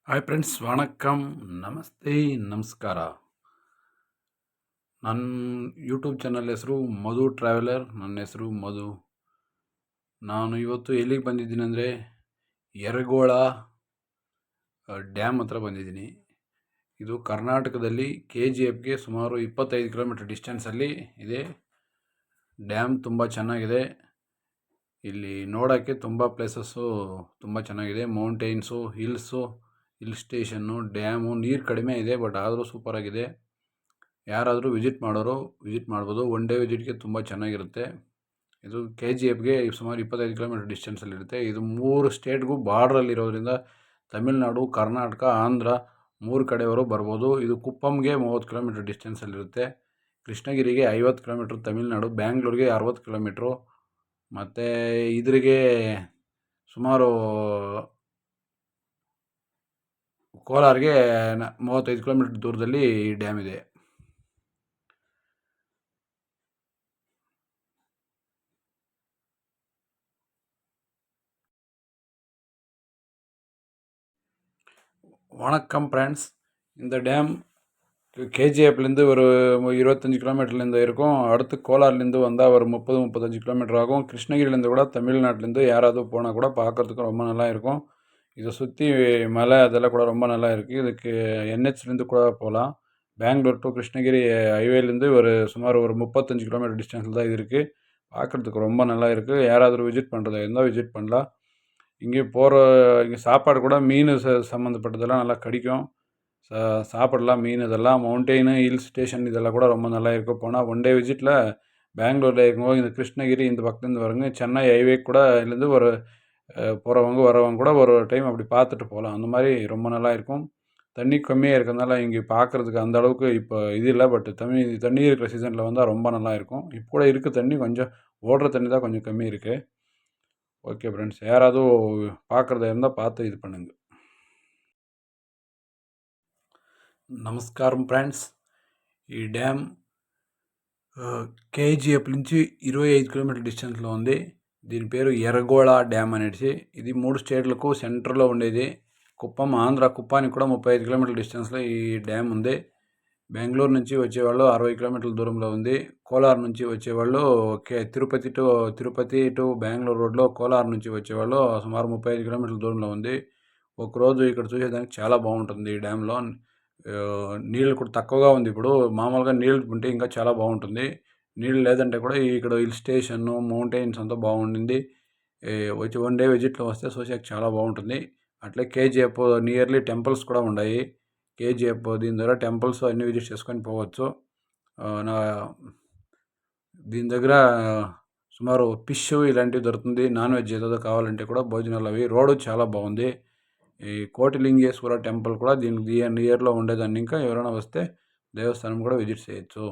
Hi friends, ವಣಕ್ಕಂ, ನಮಸ್ತೆ, ನಮಸ್ಕಾರ. ನನ್ನ ಯೂಟ್ಯೂಬ್ ಚಾನಲ್ ಹೆಸರು ಮಧು ಟ್ರಾವೆಲರ್. ನನ್ನ ಹೆಸರು ಮಧು. ನಾನು ಇವತ್ತು ಎಲ್ಲಿಗೆ ಬಂದಿದ್ದೀನಿ ಅಂದರೆ ಯರಗೋಳ ಡ್ಯಾಮ್ ಹತ್ರ ಬಂದಿದ್ದೀನಿ. ಇದು ಕರ್ನಾಟಕದಲ್ಲಿ KGFಗೆ ಸುಮಾರು 25 ಕಿಲೋಮೀಟರ್ ಡಿಸ್ಟೆನ್ಸಲ್ಲಿ ಇದೆ. ಡ್ಯಾಮ್ ತುಂಬ ಚೆನ್ನಾಗಿದೆ. ಇಲ್ಲಿ ನೋಡೋಕ್ಕೆ ತುಂಬ ಪ್ಲೇಸಸ್ಸು ತುಂಬ ಚೆನ್ನಾಗಿದೆ. ಮೌಂಟೇನ್ಸು, ಹಿಲ್ ಸ್ಟೇಷನ್ನು, ಡ್ಯಾಮು, ನೀರು ಕಡಿಮೆ ಇದೆ, ಬಟ್ ಆದರೂ ಸೂಪರಾಗಿದೆ. ಯಾರಾದರೂ ವಿಸಿಟ್ ಮಾಡೋರು ವಿಸಿಟ್ ಮಾಡ್ಬೋದು. ಒನ್ ಡೇ ವಿಸಿಟ್ಗೆ ತುಂಬ ಚೆನ್ನಾಗಿರುತ್ತೆ. ಇದು KGFಗೆ ಸುಮಾರು 25 ಕಿಲೋಮೀಟರ್ ಡಿಸ್ಟೆನ್ಸಲ್ಲಿರುತ್ತೆ. ಇದು 3 ಸ್ಟೇಟ್ಗೂ ಬಾರ್ಡ್ರಲ್ಲಿರೋದ್ರಿಂದ ತಮಿಳ್ನಾಡು, ಕರ್ನಾಟಕ, ಆಂಧ್ರ 3 ಕಡೆಯವರು ಬರ್ಬೋದು. ಇದು ಕುಪ್ಪಂಗೆ 30 ಕಿಲೋಮೀಟರ್ ಡಿಸ್ಟೆನ್ಸಲ್ಲಿರುತ್ತೆ. ಕೃಷ್ಣಗಿರಿಗೆ 50 ಕಿಲೋಮೀಟ್ರ್ ತಮಿಳ್ನಾಡು, ಬ್ಯಾಂಗ್ಳೂರಿಗೆ 60 ಕಿಲೋಮೀಟ್ರು, ಮತ್ತು ಇದ್ರಿಗೆ ಸುಮಾರು ಕೋಲಾರ್ಗೆ 35 ಕಿಲೋಮೀಟರ್ ದೂರದಲ್ಲಿ ಈ ಡ್ಯಾಮ್ ಇದೆ. வணக்கம் ஃப்ரெண்ட்ஸ். இந்த டேம் KGFலேருந்து ஒரு 25 கிலோமீட்டர்லேருந்து இருக்கும். அடுத்து கோலார்லேருந்து வந்தால் ஒரு 30-35 கிலோமீட்டர் ஆகும். கிருஷ்ணகிரிலேருந்து கூட தமிழ்நாட்டிலேருந்து யாராவது போனால் கூட பார்க்குறதுக்கு ரொம்ப நல்லா இருக்கும். இதை சுற்றி மலை அதெல்லாம் கூட ரொம்ப நல்லா இருக்குது. இதுக்கு NHலேருந்து கூட போகலாம். பெங்களூர் டு கிருஷ்ணகிரி ஹைவேலேருந்து சுமார் ஒரு 35 கிலோமீட்டர் டிஸ்டன்ஸில் தான் இது இருக்குது. பார்க்குறதுக்கு ரொம்ப நல்லா இருக்குது. யாராவது விசிட் பண்ணுறதா இருந்தால் விசிட் பண்ணலாம். இங்கே சாப்பாடு கூட மீன் சம்மந்தப்பட்டதெல்லாம் நல்லா கிடைக்கும். சாப்பிடலாம். மீன் இதெல்லாம் மவுண்டெயின், ஹில் ஸ்டேஷன் இதெல்லாம் கூட ரொம்ப நல்லா இருக்கும். போனால் ஒன் டே விசிட்டில் பெங்களூரில் இருக்கும்போது இந்த கிருஷ்ணகிரி இந்த பக்கத்துலேருந்து வரவங்க சென்னை ஹைவே கூட இதுலேருந்து போகிறவங்க வரவங்க கூட ஒரு டைம் அப்படி பார்த்துட்டு போகலாம். அந்த மாதிரி ரொம்ப நல்லா இருக்கும். தண்ணி கம்மியாக இருக்கிறதுனால இங்கே பார்க்குறதுக்கு அந்த அளவுக்கு இப்போ இது இல்லை. பட் தண்ணி இருக்கிற சீசனில் வந்தால் ரொம்ப நல்லா இருக்கும். இப்போ கூட இருக்குது தண்ணி, கொஞ்சம் ஓடுற தண்ணி தான் கொஞ்சம் கம்மி இருக்குது. ஓகே ஃப்ரெண்ட்ஸ், யாராவது பார்க்குறதா இருந்தால் பார்த்து இது பண்ணுங்க. నమస్కారం ఫ్రెండ్స్. ఈ డ్యామ్ KGF నుంచి 25 కిలోమీటర్ డిస్టెన్స్లో ఉంది. దీని పేరు ఎర్రగోళ డ్యామ్ అనేసి. ఇది 3 స్టేట్లకు సెంటర్లో ఉండేది. కుప్పం, ఆంధ్ర కుప్పానికి కూడా 35 కిలోమీటర్ల డిస్టెన్స్లో ఈ డ్యామ్ ఉంది. బెంగళూరు నుంచి వచ్చేవాళ్ళు 60 కిలోమీటర్ల దూరంలో ఉంది. కోలార్ నుంచి వచ్చేవాళ్ళు తిరుపతి టు బెంగళూరు రోడ్లో కోలార్ నుంచి వచ్చేవాళ్ళు సుమారు 35 కిలోమీటర్ల దూరంలో ఉంది. ఒకరోజు ఇక్కడ చూసేదానికి చాలా బాగుంటుంది. ఈ డ్యామ్లో నీళ్ళు కూడా తక్కువగా ఉంది. ఇప్పుడు మామూలుగా నీళ్ళు ఉంటే ఇంకా చాలా బాగుంటుంది. నీళ్ళు లేదంటే కూడా ఇక్కడ హిల్ స్టేషను, మౌంటైన్స్ అంతా బాగుండింది. వచ్చి వన్ డే విజిట్లో వస్తే చూసేకి చాలా బాగుంటుంది. అట్లే KGF నియర్లీ టెంపుల్స్ కూడా ఉన్నాయి. KGF దీని ద్వారా టెంపుల్స్ అన్ని విజిట్ చేసుకొని పోవచ్చు. దీని దగ్గర సుమారు ఫిష్ ఇలాంటివి దొరుకుతుంది. నాన్ వెజ్ ఏదో కావాలంటే కూడా భోజనాలు అవి. రోడ్డు చాలా బాగుంది. ఈ కోటిలింగేశ్వర టెంపుల్ కూడా దీనికి నియర్లో ఉండేదాన్ని. ఇంకా ఎవరైనా వస్తే దేవస్థానం కూడా విజిట్ చేయొచ్చు.